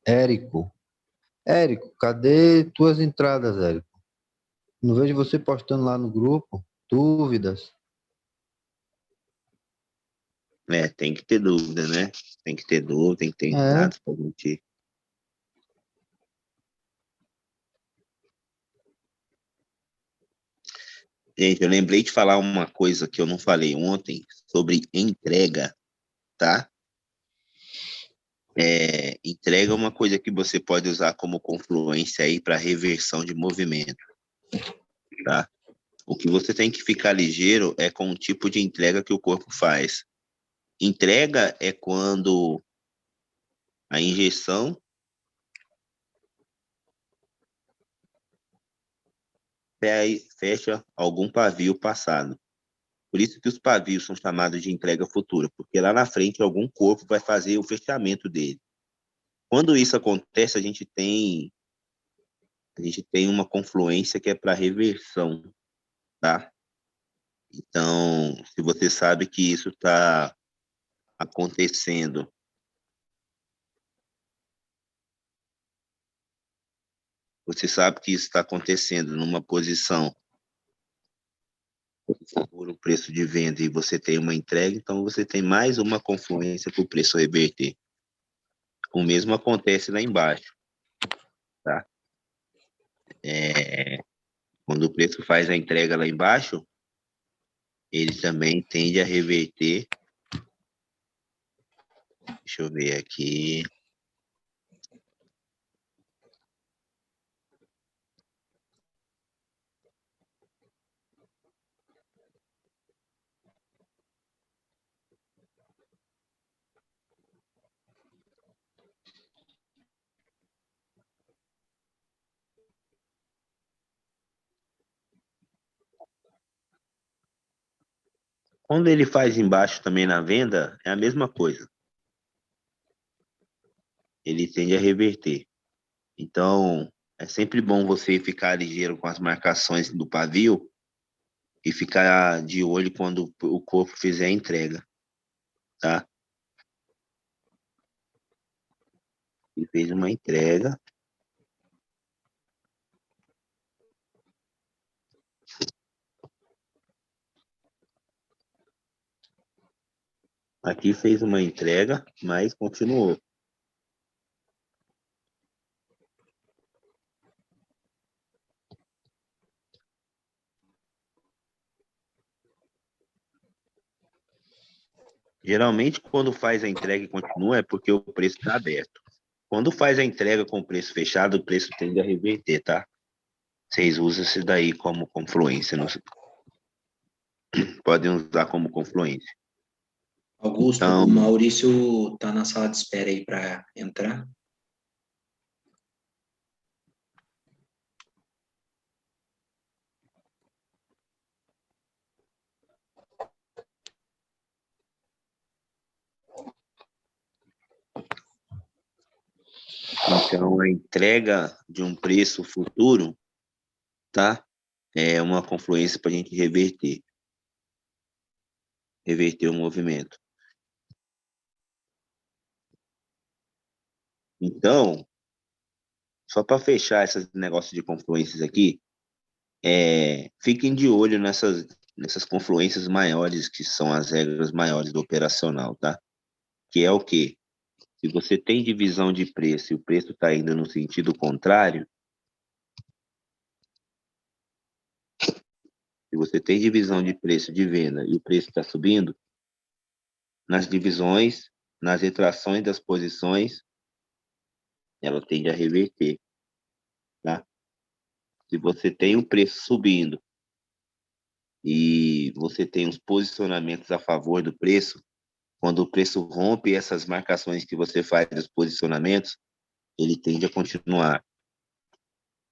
Érico. Érico, cadê tuas entradas, Érico? Não vejo você postando lá no grupo. Dúvidas. É, tem que ter dúvida, né? Tem que ter dúvida, tem que ter É, dados para gente. Gente, eu lembrei de falar uma coisa que eu não falei ontem sobre entrega, tá? Entrega é uma coisa que você pode usar como confluência aí para reversão de movimento, tá? O que você tem que ficar ligeiro é com o tipo de entrega que o corpo faz. Entrega é quando a injeção fecha algum pavio passado. Por isso que os pavios são chamados de entrega futura, porque lá na frente algum corpo vai fazer o fechamento dele. Quando isso acontece, a gente tem uma confluência que é para reversão, tá? Então, se você sabe que isso está acontecendo, você sabe que isso está acontecendo numa posição por um preço de venda e você tem uma entrega, então você tem mais uma confluência para o preço reverter. O mesmo acontece lá embaixo, tá? Quando o preço faz a entrega lá embaixo, ele também tende a reverter. Deixa eu ver aqui. Quando ele faz embaixo também na venda, é a mesma coisa. Ele tende a reverter. Então, é sempre bom você ficar ligeiro com as marcações do pavio e ficar de olho quando o corpo fizer a entrega, tá? E fez uma entrega. Aqui fez uma entrega, mas continuou. Geralmente, quando faz a entrega e continua, é porque o preço está aberto. Quando faz a entrega com o preço fechado, o preço tende a reverter, tá? Vocês usam isso daí como confluência, podem usar como confluência. Augusto, o Então, Maurício tá na sala de espera aí para entrar. então, a entrega de um preço futuro, tá? É uma confluência para a gente reverter o movimento. Então, só para fechar esses negócios de confluências aqui, fiquem de olho nessas confluências maiores, que são as regras maiores do operacional, tá? Que é o quê? Se você tem divisão de preço e o preço está indo no sentido contrário, se você tem divisão de preço de venda e o preço está subindo, nas divisões, nas retrações das posições, ela tende a reverter, tá? Se você tem o preço subindo e você tem os posicionamentos a favor do preço, quando o preço rompe essas marcações que você faz dos posicionamentos, ele tende a continuar.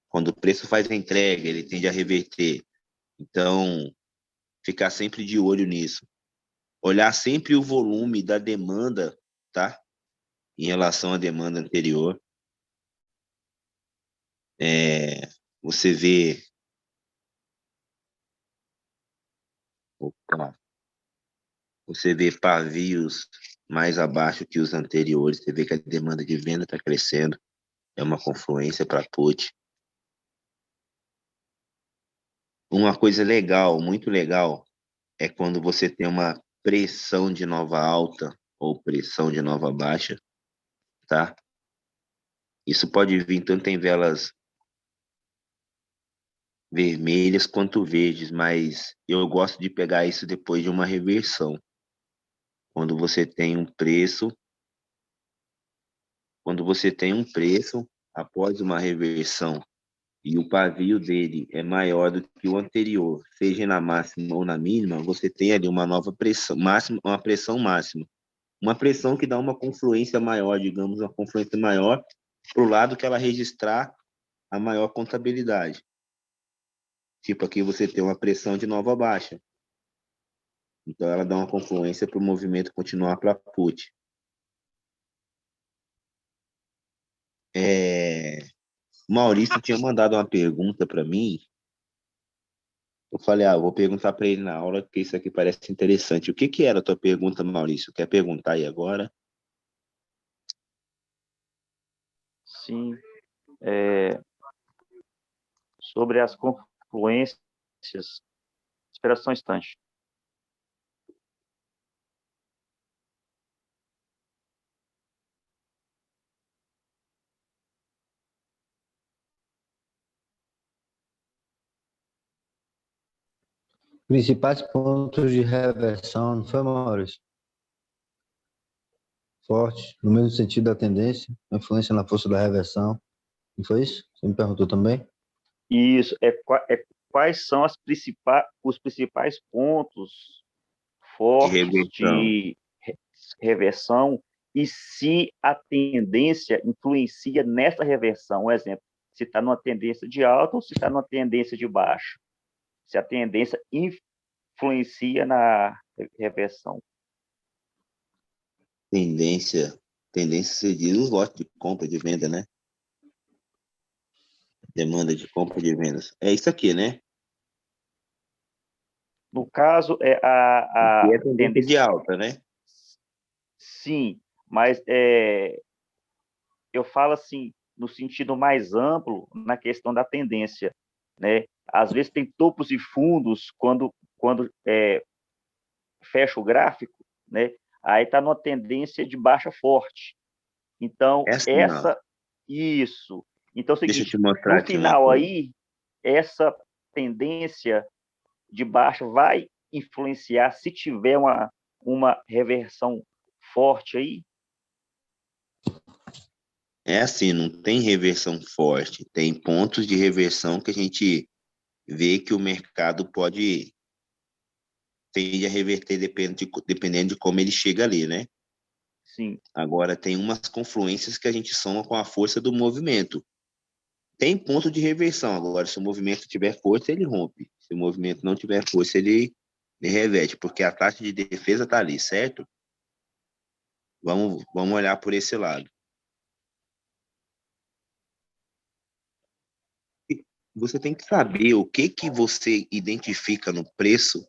Quando o preço faz a entrega, ele tende a reverter. Então, ficar sempre de olho nisso. Olhar sempre o volume da demanda, tá? Em relação à demanda anterior. Você vê. Opa. Você vê pavios mais abaixo que os anteriores, você vê que a demanda de venda está crescendo, é uma confluência para put. Uma coisa legal, muito legal, é quando você tem uma pressão de nova alta ou pressão de nova baixa, tá? Isso pode vir tanto em velas vermelhas quanto verdes, mas eu gosto de pegar isso depois de uma reversão. Quando você tem um preço, quando você tem um preço após uma reversão e o pavio dele é maior do que o anterior, seja na máxima ou na mínima, você tem ali uma nova pressão máxima, uma pressão máxima. Uma pressão que dá uma confluência maior, digamos, uma confluência maior para o lado que ela registrar a maior contabilidade. Tipo, aqui você tem uma pressão de nova baixa. Então, ela dá uma confluência para o movimento continuar para put. Maurício tinha mandado uma pergunta para mim. Eu falei, vou perguntar para ele na aula, porque isso aqui parece interessante. O que que era a tua pergunta, Maurício? Quer perguntar aí agora? Sim, sobre as confluências. Espera só um instante. Principais pontos de reversão, não foi, Maurício? Forte, no mesmo sentido da tendência, influência na força da reversão. Não foi isso? Você me perguntou também? Isso, quais são os principais pontos De fortes reversão. de reversão e se a tendência influencia nessa reversão. Um exemplo, se está numa tendência de alta ou se está numa tendência de baixa. Se a tendência influencia na reversão. Tendência se diz os lotes de compra e de venda, né? Demanda de compra e de vendas. É isso aqui, né? No caso, E a é tendência de tendência. alta, né? Sim, mas eu falo assim, no sentido mais amplo, na questão da tendência, né? Às vezes tem topos e fundos quando fecha o gráfico, né? Aí está numa tendência de baixa forte. Então, É assim, ó. isso. Então é o Deixa eu te seguinte, mostrar no aqui uma final coisa. aí, essa tendência de baixa vai influenciar se tiver uma reversão forte aí? É assim, não tem reversão forte. Tem pontos de reversão que a gente vê que o mercado tende a reverter dependendo de como ele chega ali, né? Sim. Agora, tem umas confluências que a gente soma com a força do movimento. Tem ponto de reversão. Agora, se o movimento tiver força, ele rompe. Se o movimento não tiver força, ele reverte, porque a taxa de defesa está ali, certo? Vamos olhar por esse lado. Você tem que saber o que você identifica no preço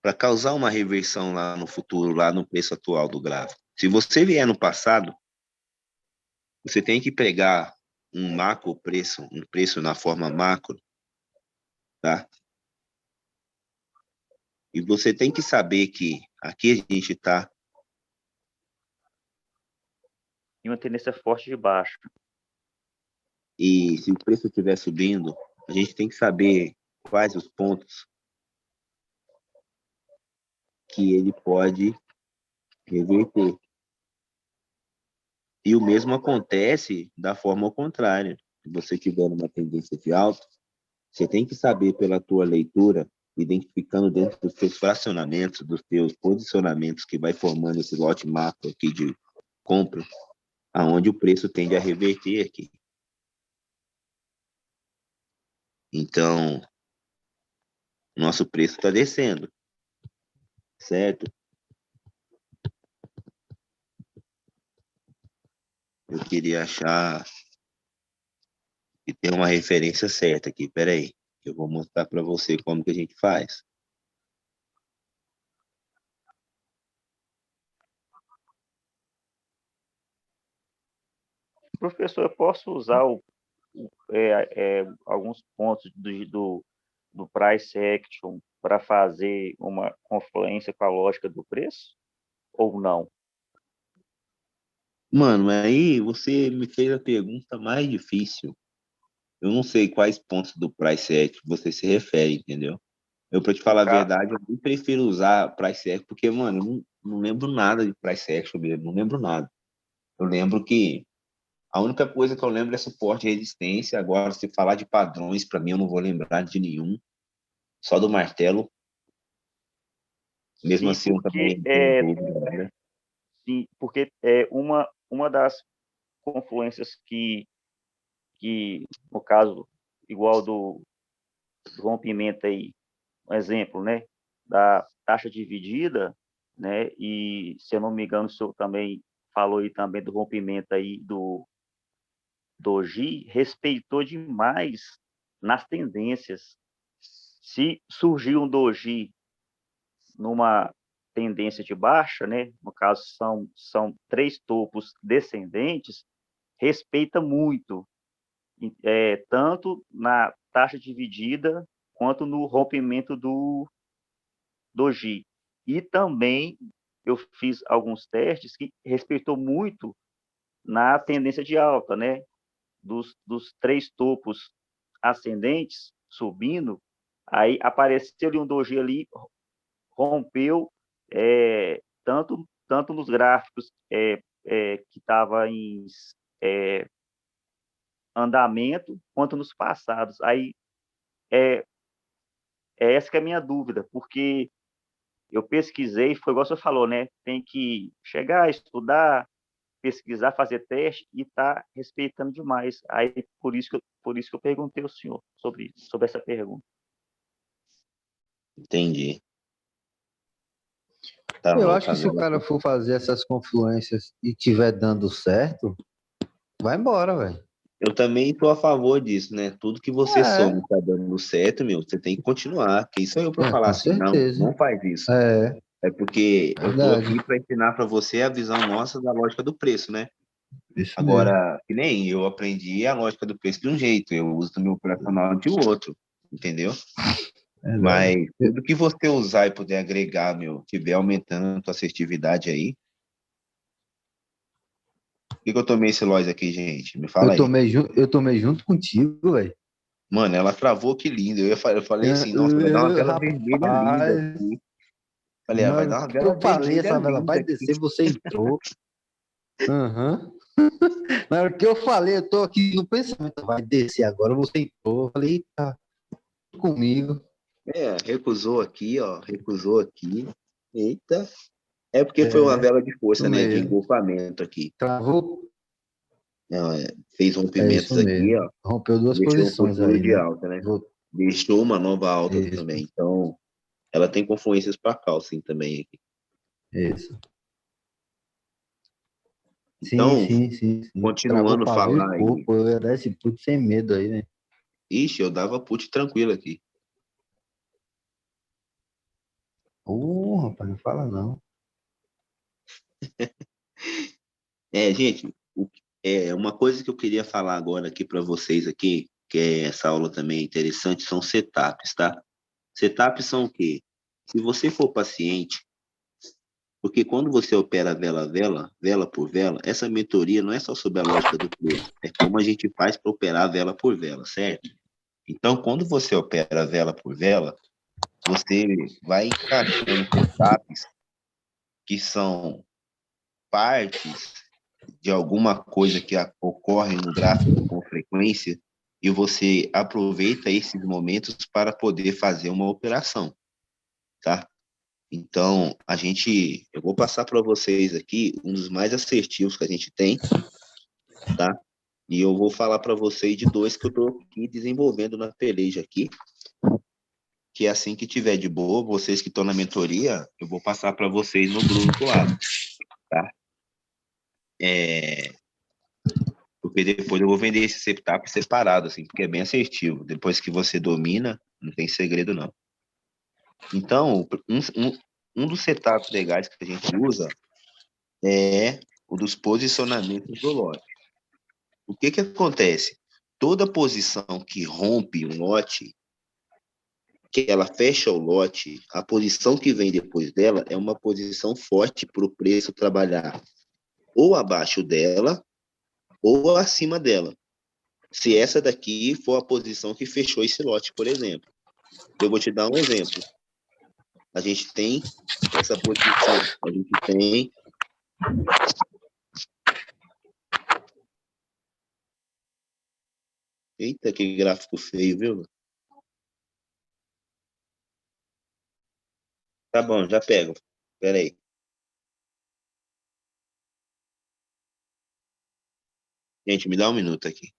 para causar uma reversão lá no futuro, lá no preço atual do gráfico. Se você vier no passado, você tem que pegar um macro preço, um preço na forma macro, tá? E você tem que saber que aqui a gente está E uma tendência forte de baixa. e se o preço estiver subindo, a gente tem que saber quais os pontos que ele pode reverter. E o mesmo acontece da forma ao contrário. Se você tiver uma tendência de alta, você tem que saber pela tua leitura, identificando dentro dos seus fracionamentos, dos teus posicionamentos que vai formando esse lote macro aqui de compra, aonde o preço tende a reverter aqui. Então, nosso preço está descendo, certo? Eu queria achar e ter uma referência certa aqui. Peraí, eu vou mostrar para você como que a gente faz. Professor, eu posso usar alguns pontos do price action para fazer uma confluência com a lógica do preço? Ou não? Mano, aí você me fez a pergunta mais difícil. Eu não sei quais pontos do price action você se refere, entendeu? Eu, pra te No falar a ca... verdade, eu nem prefiro usar price action, porque, mano, eu não lembro nada de price action mesmo, não lembro nada. Eu lembro que a única coisa que eu lembro é suporte e resistência. Agora, se falar de padrões, para mim, eu não vou lembrar de nenhum, só do martelo. Mesmo Sim, assim, eu porque também tenho dúvida, né? uma das confluências no caso, igual do rompimento aí, um exemplo, né, da taxa dividida, né, e se eu não me engano, o senhor também falou aí também do rompimento aí do doji, respeitou demais nas tendências. Se surgir um doji numa tendência de baixa, né, no caso são três topos descendentes, respeita muito, tanto na taxa dividida quanto no rompimento do doji. E também eu fiz alguns testes que respeitou muito na tendência de alta, né? Dos três topos ascendentes subindo, aí apareceu ali um doji ali, rompeu, tanto nos gráficos que estava em andamento, quanto nos passados. Aí é, é essa que é a minha dúvida, porque eu pesquisei, foi igual você falou, né? Tem que chegar, estudar, pesquisar, fazer teste e tá respeitando demais. Aí por isso que eu perguntei ao senhor sobre essa pergunta. Entendi. Tá Eu acho louca, que se o velho. cara for fazer essas confluências e tiver dando certo, vai embora, velho. Eu também estou a favor disso, né? Tudo que você soube É, tá dando certo, meu, você tem que continuar. Quem sou eu para falar com assim, não, certeza. não faz isso. É, É porque eu estou verdade. aqui para ensinar para você a visão nossa da lógica do preço, né? Isso mesmo. Agora, que nem eu aprendi a lógica do preço de um jeito, eu uso do meu operacional de outro, entendeu? Verdade. Mas tudo que você usar e puder agregar, meu, tiver aumentando a tua assertividade aí. Por que eu tomei esse loss aqui, gente? Me fala aí. Eu tomei junto contigo, velho. Mano, ela travou, que lindo. Eu falei assim, nossa, vai dar uma vela vermelha linda Rapaz, aqui. Falei, na vai hora dar uma que vela eu falei, vermelha essa vela linda vai aqui. descer, você entrou. Aham. Na hora que eu falei, eu tô aqui no pensamento, vai descer agora, você entrou. Eu falei, eita, comigo. É, recusou aqui, ó, recusou aqui. Eita. É porque foi uma É, vela de isso força, né, de mesmo. engolfamento aqui. Travou? Não, fez É rompimentos isso aqui, mesmo. ó, Rompeu duas deixou um posições futuro aí, de né? alta, né? Vou- Deixou uma nova alta Isso, também. Então, ela tem confluências para cá, sim, também aqui. isso. Sim, Então, sim, sim, sim. Travou continuando a pavio e falar aí, coco. Eu ia dar esse put sem medo aí, né? ixi, eu dava put tranquilo aqui. Rapaz, não fala não. Gente, uma coisa que eu queria falar agora aqui para vocês aqui, que essa aula também é interessante, são setups, tá? Setups são o quê? Se você for paciente, porque quando você opera vela a vela, vela por vela, essa mentoria não é só sobre a lógica do preço, é como a gente faz para operar vela por vela, certo? Então, quando você opera vela por vela, você vai encaixando setups que são partes de alguma coisa que ocorre no gráfico com frequência e você aproveita esses momentos para poder fazer uma operação, tá? Então, eu vou passar para vocês aqui um dos mais assertivos que a gente tem, tá? E eu vou falar para vocês de dois que eu estou aqui desenvolvendo na peleja aqui, que assim que tiver de boa, vocês que estão na mentoria, eu vou passar para vocês no grupo lá, tá? Porque depois eu vou vender esse setup separado, assim, porque é bem assertivo. Depois que você domina, não tem segredo, não. Então, um dos setups legais que a gente usa é o dos posicionamentos do lote. O que acontece? Toda posição que rompe um lote, que ela fecha o lote, a posição que vem depois dela é uma posição forte para o preço trabalhar ou abaixo dela ou acima dela. Se essa daqui for a posição que fechou esse lote, por exemplo. Eu vou te dar um exemplo. A gente tem essa posição, a gente tem... Eita, que gráfico feio, viu? Tá bom, já pego. Espera aí. Gente, me dá um minuto aqui.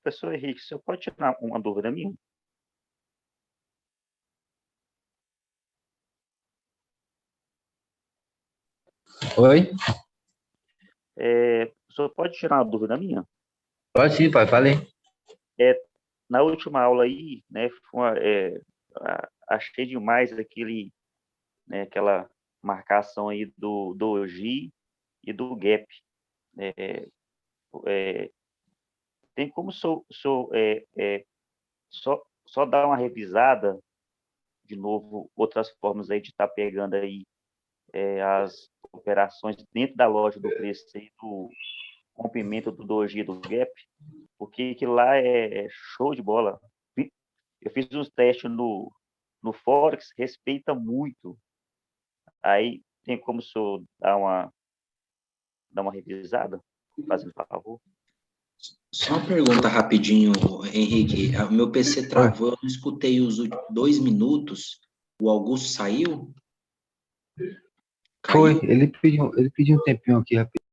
Professor Henrique, o senhor pode tirar uma dúvida minha? Oi? O senhor pode tirar uma dúvida minha? Pode sim, pai, falei. Na última aula aí, né, achei demais né, aquela marcação aí do doji e do gap. É, é, tem como só dar uma revisada de novo, outras formas aí de estar pegando aí as operações dentro da loja do preço e do rompimento do doji e do gap, porque que lá é show de bola. Eu fiz uns testes no Forex, respeita muito. Aí tem como o senhor dar uma revisada, fazendo favor? Só uma pergunta rapidinho, Henrique. O meu PC travou, eu não escutei os últimos 2 minutos. O Augusto saiu? Foi, Caiu? ele pediu um tempinho aqui, rapidinho.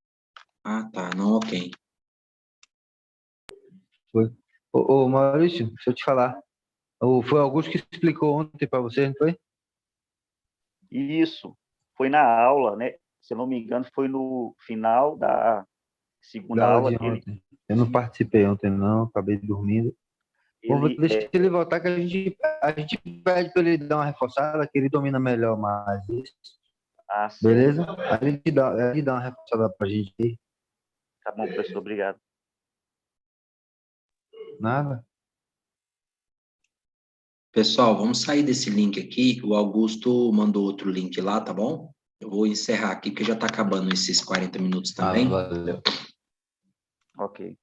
Ah, tá. Não, ok. Foi. Ô, Maurício, deixa eu te falar. Foi o Augusto que explicou ontem para você, não foi? Isso, foi na aula, né? Se eu não me engano, foi no final da segunda Da aula aula de que ele, ontem. Eu não participei ontem, não, acabei dormindo. Bom, ele deixa ele voltar que a gente pede para ele dar uma reforçada, que ele domina melhor mais isso. certo. Beleza? A gente dá uma reforçada pra gente aí. Tá bom, professor, obrigado. Nada. Pessoal, vamos sair desse link aqui. O Augusto mandou outro link lá, tá bom? Eu vou encerrar aqui, porque já está acabando esses 40 minutos também. Valeu. Ok.